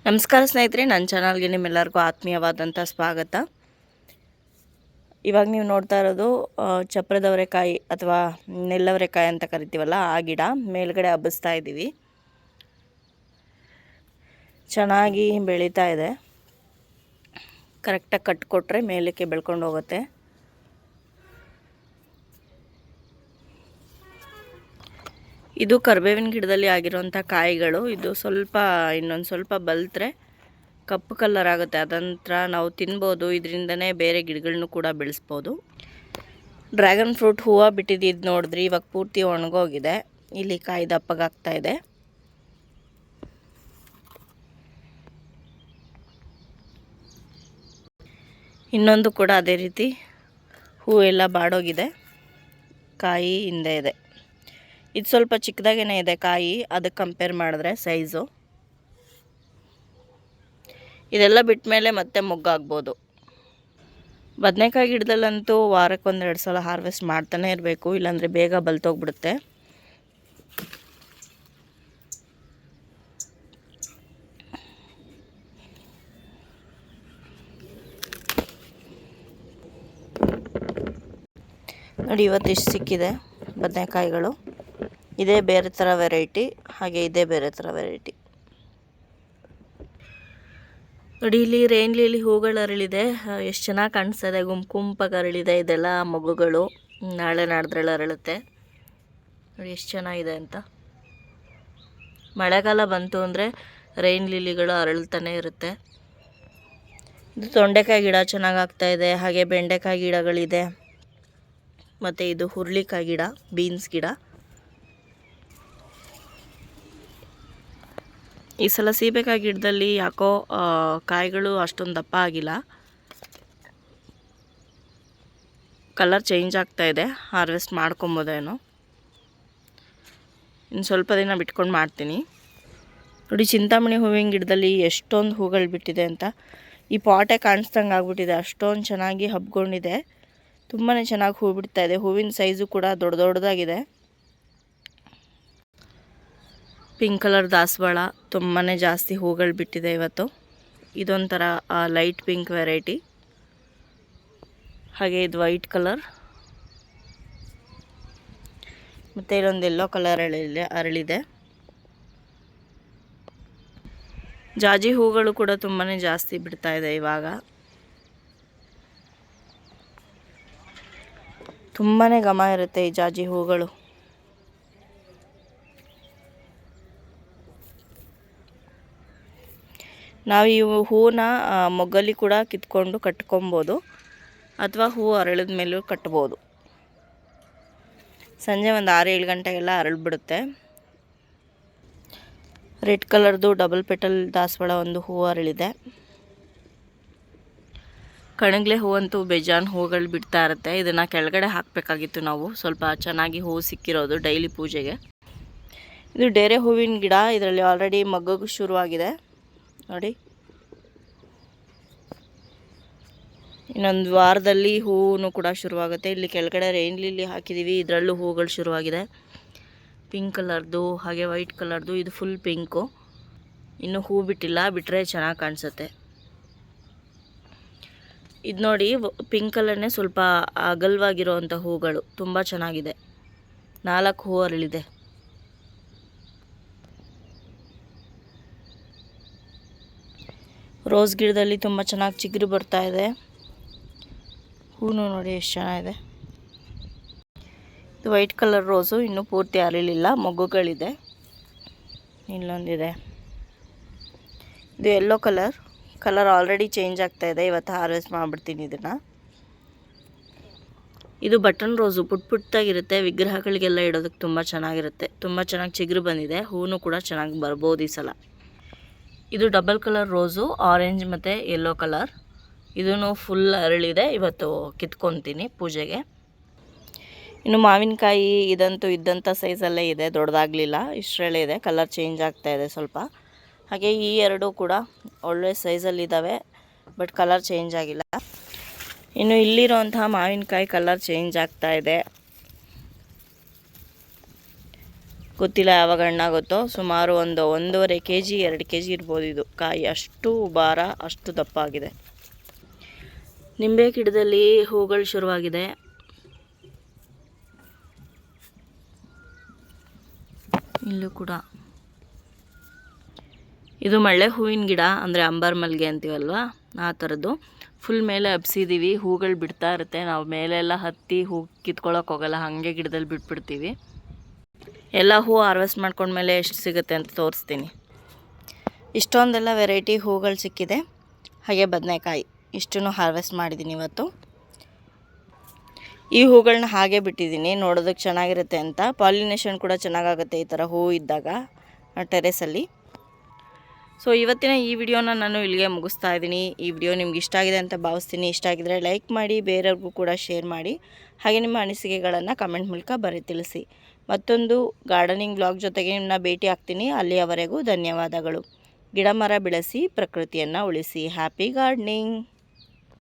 ನಮಸ್ಕಾರ ಸ್ನೇಹಿತರೆ, ನನ್ನ ಚಾನಲ್ಗೆ ನಿಮ್ಮೆಲ್ಲರಿಗೂ ಆತ್ಮೀಯವಾದಂಥ ಸ್ವಾಗತ. ಇವಾಗ ನೀವು ನೋಡ್ತಾ ಇರೋದು ಚಪ್ರದವರೆಕಾಯಿ ಅಥವಾ ನೆಲ್ಲವರೆಕಾಯಿ ಅಂತ ಕರಿತೀವಲ್ಲ, ಆ ಗಿಡ ಮೇಲ್ಗಡೆ ಹಬ್ಬಿಸ್ತಾ ಇದ್ದೀವಿ. ಚೆನ್ನಾಗಿ ಬೆಳೀತಾ ಇದೆ. ಕರೆಕ್ಟಾಗಿ ಕಟ್ಕೊಟ್ರೆ ಮೇಲಕ್ಕೆ ಬೆಳ್ಕೊಂಡು ಹೋಗುತ್ತೆ. ಇದು ಕರಿಬೇವಿನ ಗಿಡದಲ್ಲಿ ಆಗಿರೋಂಥ ಕಾಯಿಗಳು. ಇದು ಇನ್ನೊಂದು ಸ್ವಲ್ಪ ಬಲ್ತ್ರೆ ಕಪ್ಪು ಕಲರ್ ಆಗುತ್ತೆ. ಅದಂತರ ನಾವು ತಿನ್ಬೋದು. ಇದರಿಂದನೇ ಬೇರೆ ಗಿಡಗಳನ್ನೂ ಕೂಡ ಬೆಳೆಸ್ಬೋದು. ಡ್ರ್ಯಾಗನ್ ಫ್ರೂಟ್ ಹೂವು ಬಿಟ್ಟಿದ್ದು ನೋಡಿದ್ರಿ, ಇವಾಗ ಪೂರ್ತಿ ಒಣಗೋಗಿದೆ. ಇಲ್ಲಿ ಕಾಯಿ ದಪ್ಪಗಾಗ್ತಾ ಇದೆ. ಇನ್ನೊಂದು ಕೂಡ ಅದೇ ರೀತಿ ಹೂವೆಲ್ಲ ಬಾಡೋಗಿದೆ, ಕಾಯಿ ಹಿಂದೆ ಇದೆ. ಇದು ಸ್ವಲ್ಪ ಚಿಕ್ಕದಾಗೇ ಇದೆ ಕಾಯಿ, ಅದಕ್ಕೆ ಕಂಪೇರ್ ಮಾಡಿದ್ರೆ ಸೈಜು. ಇದೆಲ್ಲ ಬಿಟ್ಟ ಮೇಲೆ ಮತ್ತೆ ಮೊಗ್ಗಾಗ್ಬೋದು. ಬದನೆಕಾಯಿ ಗಿಡದಲ್ಲಂತೂ ವಾರಕ್ಕೊಂದೆರಡು ಸಲ ಹಾರ್ವೆಸ್ಟ್ ಮಾಡ್ತಾನೆ ಇರಬೇಕು, ಇಲ್ಲಾಂದರೆ ಬೇಗ ಬಲ್ತೋಗ್ಬಿಡುತ್ತೆ. ನೋಡಿ, ಇವತ್ತಿಷ್ಟು ಸಿಕ್ಕಿದೆ ಬದನೆಕಾಯಿಗಳು. ಇದೇ ಬೇರೆ ಥರ ವೆರೈಟಿ, ಹಾಗೆ ಇದೇ ಬೇರೆ ಥರ ವೆರೈಟಿ. ನೋಡಿ, ಇಲ್ಲಿ ರೇನ್ ಲಿಲಿ ಹೂಗಳು ಅರಳಿದೆ. ಎಷ್ಟು ಚೆನ್ನಾಗಿ ಕಾಣಿಸ್ತದೆ, ಗುಂಪಾಗಿ ಅರಳಿದೆ. ಇದೆಲ್ಲ ಮಗುಗಳು, ನಾಳೆ ನಾಡ್ದ್ರಲ್ಲಿ ಅರಳುತ್ತೆ. ನೋಡಿ ಎಷ್ಟು ಚೆನ್ನಾಗಿದೆ ಅಂತ. ಮಳೆಗಾಲ ಬಂತು ಅಂದರೆ ರೈನ್ ಲಿಲಿಗಳು ಅರಳ್ತಾನೆ ಇರುತ್ತೆ. ಇದು ತೊಂಡೆಕಾಯಿ ಗಿಡ ಚೆನ್ನಾಗಿ ಆಗ್ತಾಯಿದೆ. ಹಾಗೆ ಬೆಂಡೆಕಾಯಿ ಗಿಡಗಳಿದೆ. ಮತ್ತು ಇದು ಹುರುಳಿಕಾಯಿ ಗಿಡ, ಬೀನ್ಸ್ ಗಿಡ. ಈ ಸಲ ಸೀಬೆಕಾಯಿ ಗಿಡದಲ್ಲಿ ಯಾಕೋ ಕಾಯಿಗಳು ಅಷ್ಟೊಂದು ದಪ್ಪ ಆಗಿಲ್ಲ. ಕಲರ್ ಚೇಂಜ್ ಆಗ್ತಾ ಇದೆ. ಹಾರ್ವೆಸ್ಟ್ ಮಾಡ್ಕೊಬೋದೇನೋ. ಇನ್ನು ಸ್ವಲ್ಪ ದಿನ ಬಿಟ್ಕೊಂಡು ಮಾಡ್ತೀನಿ. ನೋಡಿ, ಚಿಂತಾಮಣಿ ಹೂವಿನ ಗಿಡದಲ್ಲಿ ಎಷ್ಟೊಂದು ಹೂಗಳು ಬಿಟ್ಟಿದೆ ಅಂತ. ಈ ಪಾಟೇ ಕಾಣಿಸ್ದಂಗೆ ಆಗ್ಬಿಟ್ಟಿದೆ, ಅಷ್ಟೊಂದು ಚೆನ್ನಾಗಿ ಹಬ್ಕೊಂಡಿದೆ. ತುಂಬಾ ಚೆನ್ನಾಗಿ ಹೂ ಬಿಡ್ತಾ ಇದೆ. ಹೂವಿನ ಸೈಜು ಕೂಡ ದೊಡ್ಡದಾಗಿದೆ. ಪಿಂಕ್ ಕಲರ್ ದಾಸವಾಳ ತುಂಬಾ ಜಾಸ್ತಿ ಹೂಗಳು ಬಿಟ್ಟಿದೆ ಇವತ್ತು. ಇದೊಂಥರ ಲೈಟ್ ಪಿಂಕ್ ವೆರೈಟಿ. ಹಾಗೆ ಇದು ವೈಟ್ ಕಲರ್, ಮತ್ತು ಇಲ್ಲೊಂದು ಯೆಲ್ಲೋ ಕಲರ್ ಅರಳಿದೆ. ಜಾಜಿ ಹೂಗಳು ಕೂಡ ತುಂಬಾ ಜಾಸ್ತಿ ಬಿಡ್ತಾ ಇದೆ ಇವಾಗ. ತುಂಬಾ ಘಮ ಇರುತ್ತೆ ಈ ಜಾಜಿ ಹೂಗಳು. ನಾವು ಈ ಹೂವನ್ನ ಮೊಗ್ಗಲ್ಲಿ ಕೂಡ ಕಿತ್ಕೊಂಡು ಕಟ್ಕೊಬೋದು, ಅಥವಾ ಹೂವು ಅರಳಿದ ಮೇಲೂ ಕಟ್ಬೋದು. ಸಂಜೆ ಒಂದು 6-7 ಗಂಟೆಗೆಲ್ಲ ಅರಳಿಬಿಡುತ್ತೆ. ರೆಡ್ ಕಲರ್ದು ಡಬಲ್ ಪೆಟಲ್ ದಾಸವಾಳ ಒಂದು ಹೂವು ಅರಳಿದೆ. ಕಣಗ್ಲೆ ಹೂವಂತೂ ಬೇಜಾನ್ ಹೂಗಳು ಬಿಡ್ತಾ ಇರುತ್ತೆ. ಇದನ್ನು ಕೆಳಗಡೆ ಹಾಕಬೇಕಾಗಿತ್ತು ನಾವು, ಸ್ವಲ್ಪ ಚೆನ್ನಾಗಿ ಹೂವು ಸಿಕ್ಕಿರೋದು ಡೈಲಿ ಪೂಜೆಗೆ. ಇದು ಡೇರೆ ಹೂವಿನ ಗಿಡ. ಇದರಲ್ಲಿ ಆಲ್ರೆಡಿ ಮೊಗ್ಗು ಶುರುವಾಗಿದೆ ನೋಡಿ. ಇನ್ನೊಂದು ವಾರದಲ್ಲಿ ಹೂವು ಕೂಡ ಶುರುವಾಗುತ್ತೆ. ಇಲ್ಲಿ ಕೆಳಗಡೆ ರೈನ್ ಲಿಲಿ ಹಾಕಿದ್ದೀವಿ, ಇದರಲ್ಲೂ ಹೂಗಳು ಶುರುವಾಗಿದೆ. ಪಿಂಕ್ ಕಲರ್ದು ಹಾಗೆ ವೈಟ್ ಕಲರ್ದು. ಇದು ಫುಲ್ ಪಿಂಕು, ಇನ್ನೂ ಹೂ ಬಿಟ್ಟಿಲ್ಲ. ಬಿಟ್ಟರೆ ಚೆನ್ನಾಗಿ ಕಾಣಿಸುತ್ತೆ. ಇದು ನೋಡಿ, ಪಿಂಕ್ ಕಲರ್ನೇ ಸ್ವಲ್ಪ ಅಗಲವಾಗಿರೋವಂಥ ಹೂಗಳು, ತುಂಬ ಚೆನ್ನಾಗಿದೆ. 4 ಹೂ ಅರಳಿದೆ. ರೋಸ್ ಗಿಡದಲ್ಲಿ ತುಂಬ ಚೆನ್ನಾಗಿ ಚಿಗುರು ಬರ್ತಾ ಇದೆ. ಹೂನು ನೋಡಿ ಎಷ್ಟು ಚೆನ್ನಾಗಿದೆ. ಇದು ವೈಟ್ ಕಲರ್ ರೋಸು, ಇನ್ನೂ ಪೂರ್ತಿ ಅರಳಿಲ್ಲ, ಮೊಗ್ಗುಗಳಿದೆ. ಇಲ್ಲೊಂದಿದೆ. ಇದು ಯೆಲ್ಲೋ ಕಲರ್ ಆಲ್ರೆಡಿ ಚೇಂಜ್ ಆಗ್ತಾ ಇದೆ. ಇವತ್ತು ಹಾರ್ವೆಸ್ಟ್ ಮಾಡಿಬಿಡ್ತೀನಿ ಇದನ್ನು. ಇದು ಬಟನ್ ರೋಸು, ಪುಟ್ಟದಾಗಿರುತ್ತೆ. ವಿಗ್ರಹಗಳಿಗೆಲ್ಲ ಇಡೋದಕ್ಕೆ ತುಂಬ ಚೆನ್ನಾಗಿರುತ್ತೆ. ತುಂಬ ಚೆನ್ನಾಗಿ ಚಿಗುರು ಬಂದಿದೆ. ಹೂನು ಕೂಡ ಚೆನ್ನಾಗಿ ಬರ್ಬೋದು ಈ ಸಲ. ಇದು ಡಬಲ್ ಕಲರ್ ರೋಸು, ಆರೆಂಜ್ ಮತ್ತು ಯೆಲ್ಲೋ ಕಲರ್. ಇದೂ ಫುಲ್ ಅರಳಿದೆ. ಇವತ್ತು ಕಿತ್ಕೊತೀನಿ ಪೂಜೆಗೆ. ಇನ್ನು ಮಾವಿನಕಾಯಿ ಇದಂತೂ ಇದ್ದಂಥ ಸೈಜಲ್ಲೇ ಇದೆ, ದೊಡ್ಡದಾಗಲಿಲ್ಲ. ಇಷ್ಟರಲ್ಲೇ ಇದೆ. ಕಲರ್ ಚೇಂಜ್ ಆಗ್ತಾ ಇದೆ ಸ್ವಲ್ಪ. ಹಾಗೆ ಈ ಎರಡೂ ಕೂಡ ಒಳ್ಳೆ ಸೈಜಲ್ಲಿದ್ದಾವೆ, ಬಟ್ ಕಲರ್ ಚೇಂಜ್ ಆಗಿಲ್ಲ. ಇನ್ನು ಇಲ್ಲಿರೋಂತಹ ಮಾವಿನಕಾಯಿ ಕಲರ್ ಚೇಂಜ್ ಆಗ್ತಾ ಇದೆ. ಗೊತ್ತಿಲ್ಲ ಯಾವಾಗ ಹಣ್ಣಾಗುತ್ತೋ. ಸುಮಾರು ಒಂದು 1.5 kg 2 kg ಇರ್ಬೋದು ಇದು ಕಾಯಿ, ಅಷ್ಟು ಭಾರ, ಅಷ್ಟು ದಪ್ಪ ಆಗಿದೆ. ನಿಂಬೆ ಗಿಡದಲ್ಲಿ ಹೂಗಳು ಶುರುವಾಗಿದೆ. ಇಲ್ಲೂ ಕೂಡ ಇದು ಮಳ್ಳೆ ಹೂವಿನ ಗಿಡ, ಅಂದರೆ ಅಂಬರ್ ಮಲ್ಲಿಗೆ ಅಂತೀವಲ್ವ, ಆ ಥರದ್ದು. ಫುಲ್ ಮೇಲೆ ಹಬ್ಸಿದ್ದೀವಿ, ಹೂಗಳು ಬಿಡ್ತಾ ಇರುತ್ತೆ. ನಾವು ಮೇಲೆಲ್ಲ ಹತ್ತಿ ಹೂ ಕಿತ್ಕೊಳ್ಳೋಕೆ ಹೋಗಲ್ಲ, ಹಾಗೆ ಗಿಡದಲ್ಲಿ ಬಿಟ್ಬಿಡ್ತೀವಿ. ಎಲ್ಲ ಹೂ ಹಾರ್ವೆಸ್ಟ್ ಮಾಡ್ಕೊಂಡ್ಮೇಲೆ ಎಷ್ಟು ಸಿಗುತ್ತೆ ಅಂತ ತೋರಿಸ್ತೀನಿ. ಇಷ್ಟೊಂದೆಲ್ಲ ವೆರೈಟಿ ಹೂಗಳು ಸಿಕ್ಕಿದೆ. ಹಾಗೆ ಬದನೆಕಾಯಿ ಇಷ್ಟನ್ನು ಹಾರ್ವೆಸ್ಟ್ ಮಾಡಿದ್ದೀನಿ ಇವತ್ತು. ಈ ಹೂಗಳನ್ನ ಹಾಗೆ ಬಿಟ್ಟಿದ್ದೀನಿ, ನೋಡೋದಕ್ಕೆ ಚೆನ್ನಾಗಿರುತ್ತೆ ಅಂತ. ಪಾಲಿನೇಷನ್ ಕೂಡ ಚೆನ್ನಾಗಾಗುತ್ತೆ ಈ ಥರ ಹೂ ಇದ್ದಾಗ ಟೆರೆಸಲ್ಲಿ. ಸೊ ಇವತ್ತಿನ ಈ ವಿಡಿಯೋನ ನಾನು ಇಲ್ಲಿಗೆ ಮುಗಿಸ್ತಾ ಇದ್ದೀನಿ. ಈ ವಿಡಿಯೋ ನಿಮ್ಗೆ ಇಷ್ಟ ಆಗಿದೆ ಅಂತ ಭಾವಿಸ್ತೀನಿ. ಇಷ್ಟ ಆಗಿದ್ರೆ ಲೈಕ್ ಮಾಡಿ, ಬೇರೆಯವ್ರಿಗೂ ಕೂಡ ಶೇರ್ ಮಾಡಿ. ಹಾಗೆ ನಿಮ್ಮ ಅನಿಸಿಕೆಗಳನ್ನು ಕಮೆಂಟ್ ಮೂಲಕ ತಿಳಿಸಿ. ಮತ್ತೊಂದು ಗಾರ್ಡನಿಂಗ್ ವ್ಲಾಗ್ ಜೊತೆಗೆ ನಿಮ್ಮನ್ನ ಭೇಟಿ ಆಗ್ತೀನಿ. ಅಲ್ಲಿಯವರೆಗೂ ಧನ್ಯವಾದಗಳು. ಗಿಡ ಮರ ಬೆಳೆಸಿ, ಪ್ರಕೃತಿಯನ್ನು ಉಳಿಸಿ. Happy gardening.